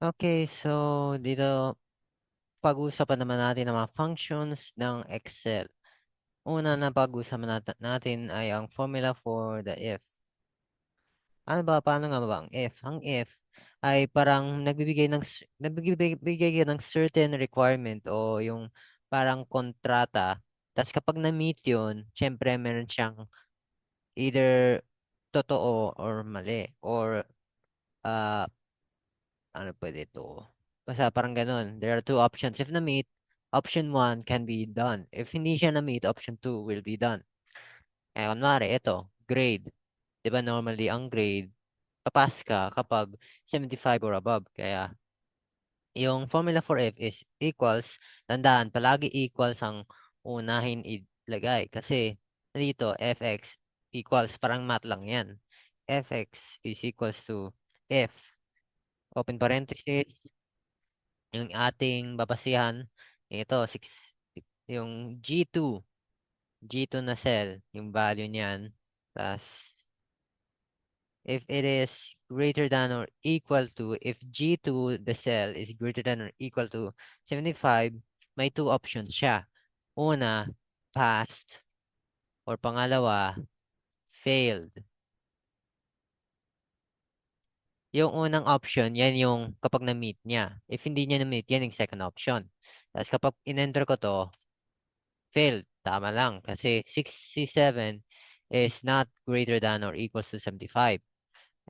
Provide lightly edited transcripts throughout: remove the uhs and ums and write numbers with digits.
Okay, so dito pag-uusapan naman natin ang mga functions ng Excel. Una na pag-uusapan natin ay ang formula for the if. Ano ba, paano nga ba ang if? Ang if ay parang nagbibigay ka ng certain requirement o yung parang kontrata. Tapos kapag na-meet yun, syempre meron siyang either totoo or mali or ah ano pwede ito? Basta parang ganun. There are two options. If na-meet, option 1 can be done. If hindi siya na-meet, option 2 will be done. Eh, kunwari, ito, grade. Di ba normally ang grade, papas ka kapag 75 or above. Kaya, yung formula for F is equals, tandaan, palagi equals ang unahin ilagay. Kasi, dito, fx equals, parang math lang yan. Fx is equals to F, open parenthesis, yung ating babasihan, ito, yung G2 na cell, yung value niyan, tas if it is greater than or equal to, if G2, the cell, is greater than or equal to 75, may two options siya. Una, passed, or pangalawa, failed. Yung unang option, yan yung kapag na-meet niya. If hindi niya na-meet, yan yung second option. Tapos kapag in-enter ko to, failed. Tama lang. Kasi 67 is not greater than or equals to 75.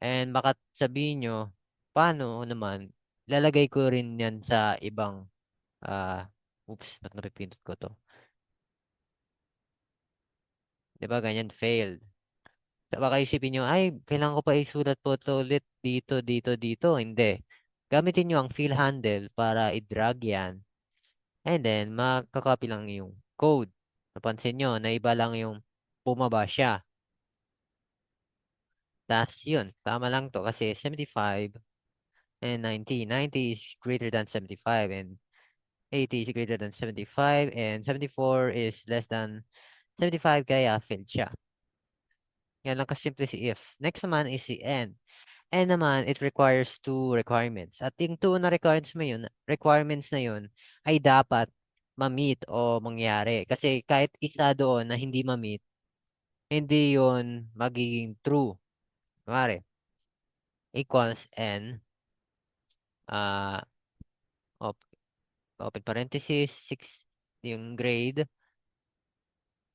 And baka sabihin nyo, paano naman, lalagay ko rin yan sa ibang, oops, ba't napipindot ko to? Diba, ganyan, failed. So, baka isipin nyo, ay, kailangan ko pa isulat po ito ulit dito, dito, dito. Hindi. Gamitin nyo ang fill handle para i-drag yan. And then, makakopy lang yung code. Napansin nyo, na iba lang yung bumaba siya. Tas yun, tama lang to kasi 75 and 90. 90 is greater than 75 and 80 is greater than 75 and 74 is less than 75 kaya failed siya. Yan lang kasimple si if. Next naman is si N. N naman, it requires two requirements. At yung two na requirements na yun ay dapat ma-meet o mangyari. Kasi kahit isa doon na hindi ma-meet, hindi yun magiging true. Kumari, equals N, ah, op- open parenthesis, 6, yung grade.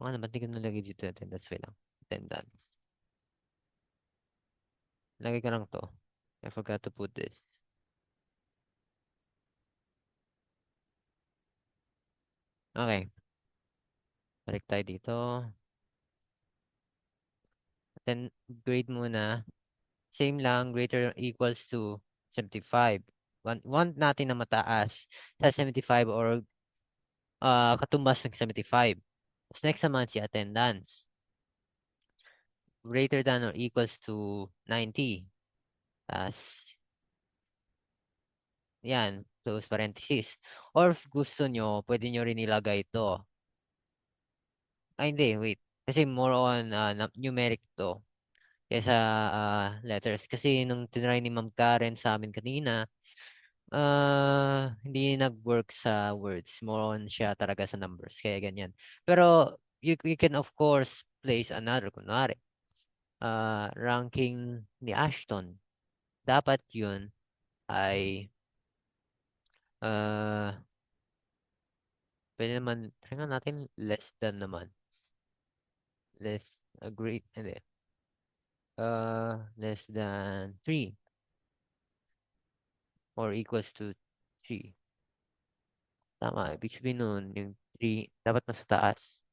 Ano, ba't di ko nalagay dito? Attendance, wait lang. Attendance. Lagay ko lang to. I forgot to put this. Okay. Balik tayo dito. Then, grade muna. Same lang, greater or equals to 75. Want natin na mataas sa 75 or katumbas ng 75. Next naman si attendance. Greater than or equals to 90. Tapos, yan, close parenthesis. Or if gusto nyo, pwede nyo rin ilagay ito. Ay, hindi, wait. Kasi more on numeric to. Kesa letters. Kasi nung tinry ni Ma'am Karen sa amin kanina, hindi nag-work sa words. More on siya talaga sa numbers. Kaya ganyan. Pero, you can of course place another. Kunwari, ranking ni Ashton. Dapat yun ay uh, pwede naman, try nga natin less than naman. Less, agree, hindi. Less than 3 or equals to 3. Tama, ibig sabihin nun, yung 3, dapat nasa taas.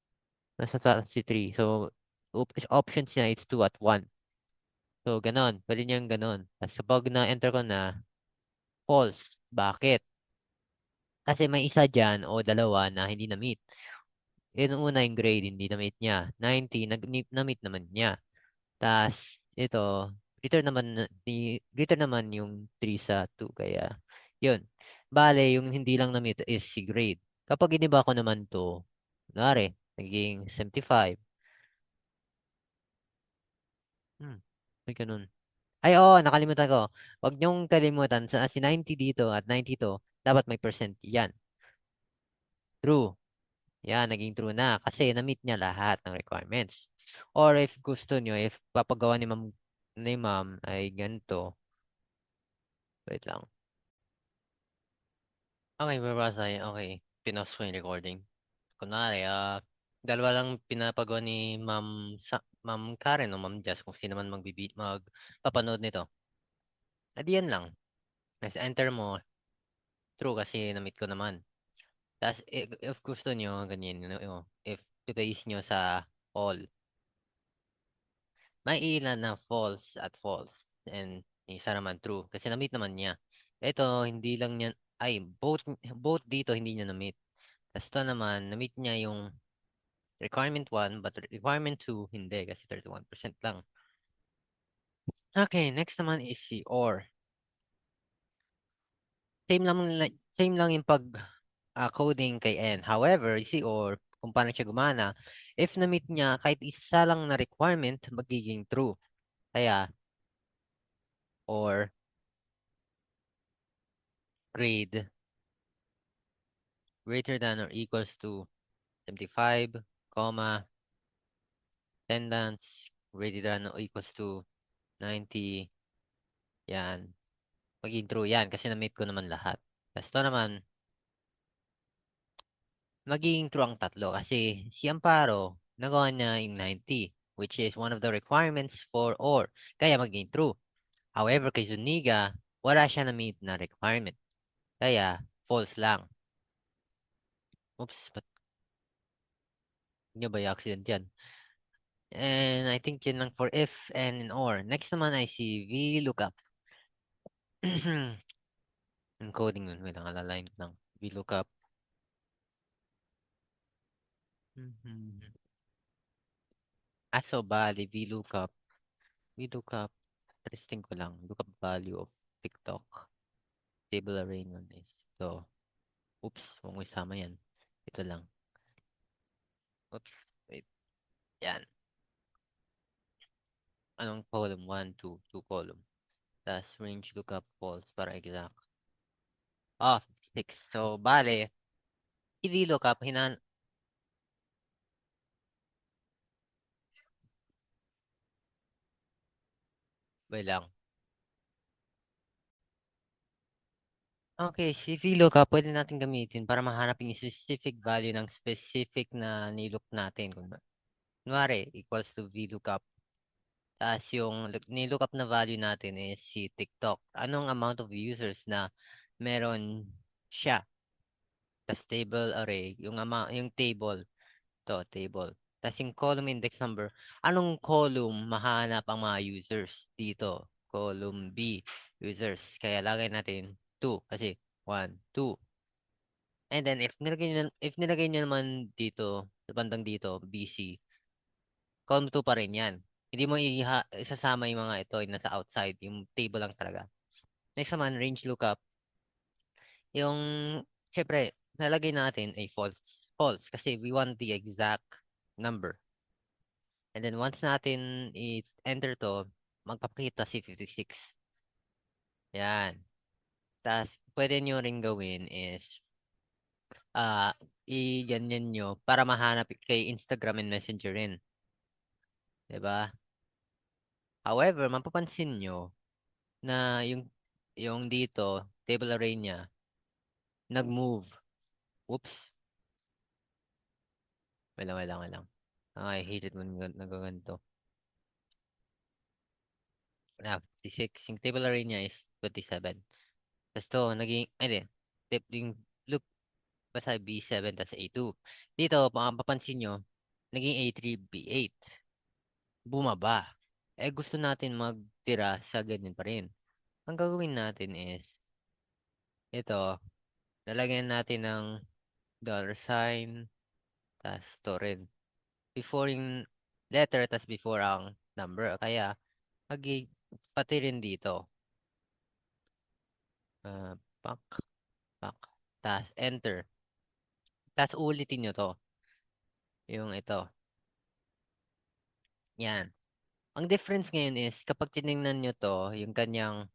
Nasa taas si 3. So, options niya is 2 at 1. So, ganon. Pwede niyang ganon. Tapos kapag na-enter ko na, false. Bakit? Kasi may isa dyan o dalawa na hindi na-meet. Yung una yung grade, hindi na-meet niya. 90, na-meet naman niya. Tas, ito, greater naman yung 3 sa 2. Kaya, yun. Bale, yung hindi lang na-meet is si grade. Kapag iniba ko naman to, kunwari, naging 75. May ganun. Ay, oo, nakalimutan ko. Huwag niyong kalimutan sa si 90 dito at 92, dapat may percent yan. True. Yan, naging true na kasi na-meet niya lahat ng requirements. Or if gusto niyo, if papagawa ni ma'am ay ganito. Wait lang. Okay, babasa niya. Okay, pinost ko yung recording. Kunwari, dalawa lang pinapagawa ni Ma'am Karen o Ma'am Jess kung sino man magpapanood nito. Adi yan lang. Tapos enter mo, true kasi na-meet ko naman. Tapos if gusto nyo, ganyan, if i-paste nyo sa all, may ilan na false at false. And isa naman true kasi na-meet naman niya. Ito, hindi lang niya, ay, both dito hindi niya na-meet. Tapos ito naman, na-meet niya yung requirement 1, but requirement 2, hindi kasi 31% lang. Okay, next naman is si OR. Same lang yung pag coding kay N. However, si OR, kung paano siya gumana, if na-meet niya kahit isa lang na requirement, magiging true. Kaya, or grade greater than or equals to 75, comma, attendance greater than or equals to 90, yan. Magiging true yan kasi na-meet ko naman lahat. Tapos ito naman, magiging true ang tatlo kasi si Amparo, nagawa niya yung 90, which is one of the requirements for OR. Kaya magiging true. However, kay Zuniga, wala siya na-meet na requirement. Kaya, false lang. Oops, ba't nyo ba yung accident yan? And I think yun lang for if and in or. Next naman ay si VLOOKUP. Yung coding yun. Wait lang, alaline ko lang. VLOOKUP. So bali, VLOOKUP. VLOOKUP. Testing ko lang. Lookup value of TikTok. Table arrangement is. So, oops, huwag mo isama yan. Ito lang. Oops, wait. Yan. Anong column? 1, 2, 2 column. Tapos range lookup false para exact. 6. So, bale, i-VLOOKUP, wait lang. Okay, si VLOOKUP pwede natin gamitin para mahanap yung specific value ng specific na nilook natin. Kunwari, equals to VLOOKUP. Tapos yung nilookup na value natin is si TikTok. Anong amount of users na meron siya? Tapos table array, yung table. To table. Tapos yung column index number, anong column mahanap ang mga users dito? Column B, users. Kaya lagay natin 2 kasi 1, 2. And then if nilagay nyo naman dito, sa bandang dito, BC, column 2 pa rin yan. Hindi mo isasama yung mga ito yung nasa outside, yung table lang talaga. Next naman, range lookup. Yung, syempre, nalagay natin ay false. False kasi we want the exact number. And then once natin i-enter to, magpapakita si 56. Yan. Tapos, pwede nyo rin gawin is, i-ganyan nyo para mahanap kay Instagram and Messenger rin. 'Di ba? However, mapapansin nyo na yung dito, table array niya, nag-move. Oops. Wait lang. I hate it when nagaganto. 56. Yung table array niya is 27. Tapos to, ay di, yung look, basta B7 tas A2. Dito, mapapansin nyo, naging A3, B8. Bumaba. Gusto natin magtira sa ganyan pa rin. Ang gagawin natin is, ito, lalagyan natin ng $sign, tas to rin. Before yung letter, tas before ang number. Kaya, magi, pati rin dito. Pak, pak, tas enter. Tas ulitin nyo to. Yung ito. Yan. Ang difference ngayon is kapag tinignan nyo to, yung kanyang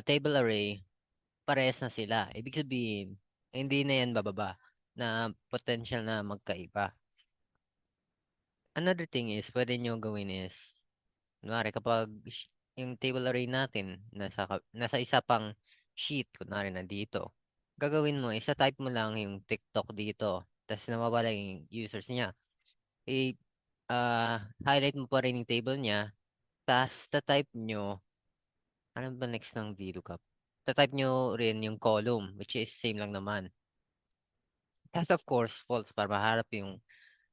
table array, parehas na sila. Ibig sabihin, hindi na yan bababa na potential na magkaiba. Another thing is, pwede nyo gawin is, kunwari kapag yung table array natin nasa isa pang sheet, kunwari nandito, gagawin mo, isa-type mo lang yung TikTok dito, tapos nawawala yung users niya. I, highlight mo pa rin yung table niya, tapos ta-type nyo, ano ba next ng VLOOKUP? Ta-type nyo rin yung column, which is same lang naman. Tapos of course, false para maharap yung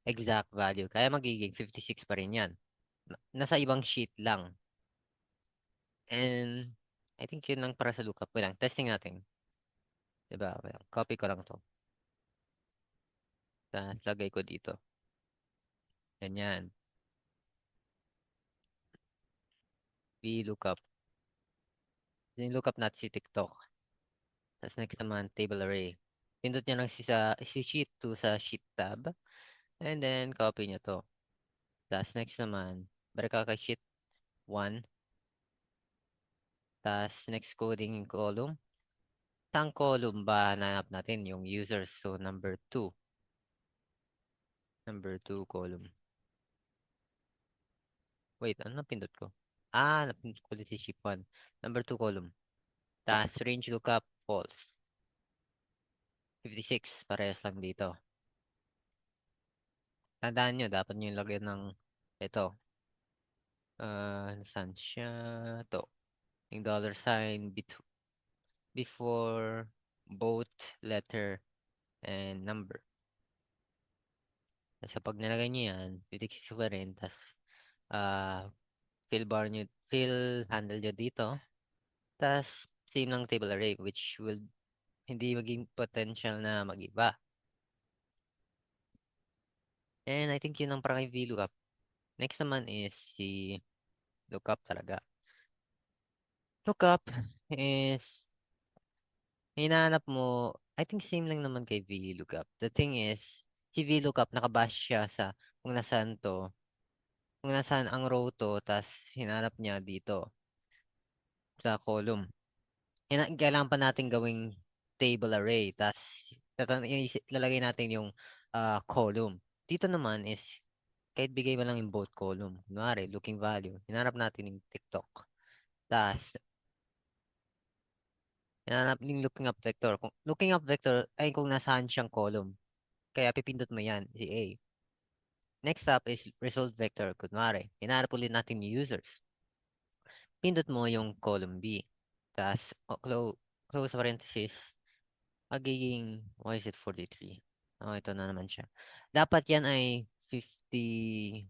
exact value. Kaya magiging 56 pa rin yan. Nasa ibang sheet lang. And I think yun lang para sa lookup. Wait lang, testing natin. Diba? Wait lang, copy ko lang to. Tapos lagay ko dito. Ganyan. VLOOKUP. Yung lookup natin si TikTok. Tapos next naman, table array. Pindot nyo lang si sheet 2 sa sheet tab. And then, copy nyo to. Tapos next naman, balik ka kay sheet 1. Tapos next coding yung column. Saan column ba hanap natin? Yung users. So, number 2. Number 2 column. Wait, ano napindot ko? Napindot ko ulit si sheet 1. Number 2 column. Tapos range lookup false. 56. Parehas lang dito. Tandaan nyo, dapat nyo yung lagyan ng ito. Saan siya? To. Yung dollar sign before both letter and number. Tapos kapag nilagay nyo yan, 56 pa rin. Tapos, ah, fill handle nyo dito. Tapos, same lang table array, which will hindi maging potential na mag-iba. And I think yun ang para kay VLOOKUP. Next naman is si lookup talaga. Lookup is hinahanap mo, I think same lang naman kay VLOOKUP. The thing is, si VLOOKUP nakabash siya sa kung nasaan to, kung nasaan ang row to, tas hinanap niya dito sa column. Kailangan pa natin gawing table array, tas lalagay natin yung column. Dito naman is, kahit bigay mo lang yung both column. Kunwari, looking value. Hinanap natin yung TikTok. Tas, hinanap yung looking up vector. Kung looking up vector ay kung nasaan siyang column. Kaya pipindot mo yan, si A. Next up is result vector. Kunwari, hinanap ulit natin yung users. Pindot mo yung column B. Tapos, close parenthesis. Magiging, why is it 43? Oh, ito na naman siya. Dapat yan ay 50,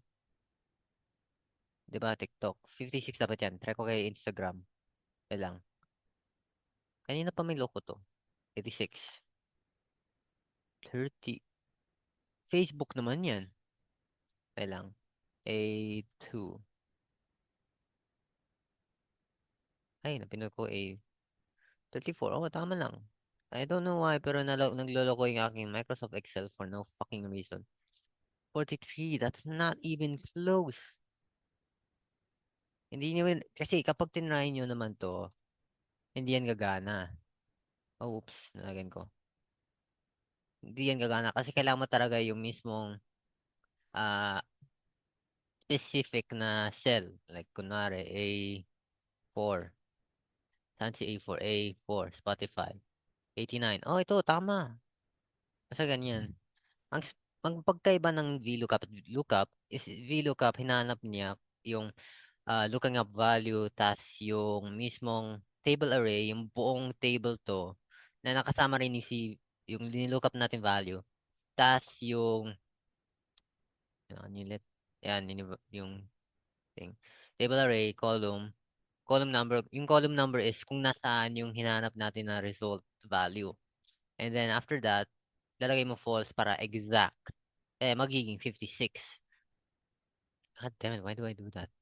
di ba, TikTok? 56 dapat yan. Try ko kay Instagram. Kaya lang. Kanina pa may loko to. 86. 30. Facebook naman yan. Kaya lang. A2. Ay, napindot ko A. 34. Oh, tama lang. I don't know why, pero nagloloko yung aking Microsoft Excel for no fucking reason. 43, that's not even close. Hindi nyo, kasi kapag tinry nyo naman to, hindi yan gagana. Oh, oops, nalagyan ko. Hindi yan gagana kasi kailangan mo talaga yung mismong ah specific na cell. Like, kunwari, A4. Saan si A4? A4, Spotify. 89. Oh, ito, tama. Basta ganyan. Ang pagkaiba ng VLOOKUP at lookup is VLOOKUP, hinanap niya yung looking up value, tas yung mismong table array, yung buong table to, na nakasama rin yung nilookup natin value, tas yung, ano ulit, yan, yung thing. Table array, column number, yung column number is kung nasaan yung hinanap natin na result value. And then after that, lalagay mo false para exact. Magiging 56. God damn it, why do I do that?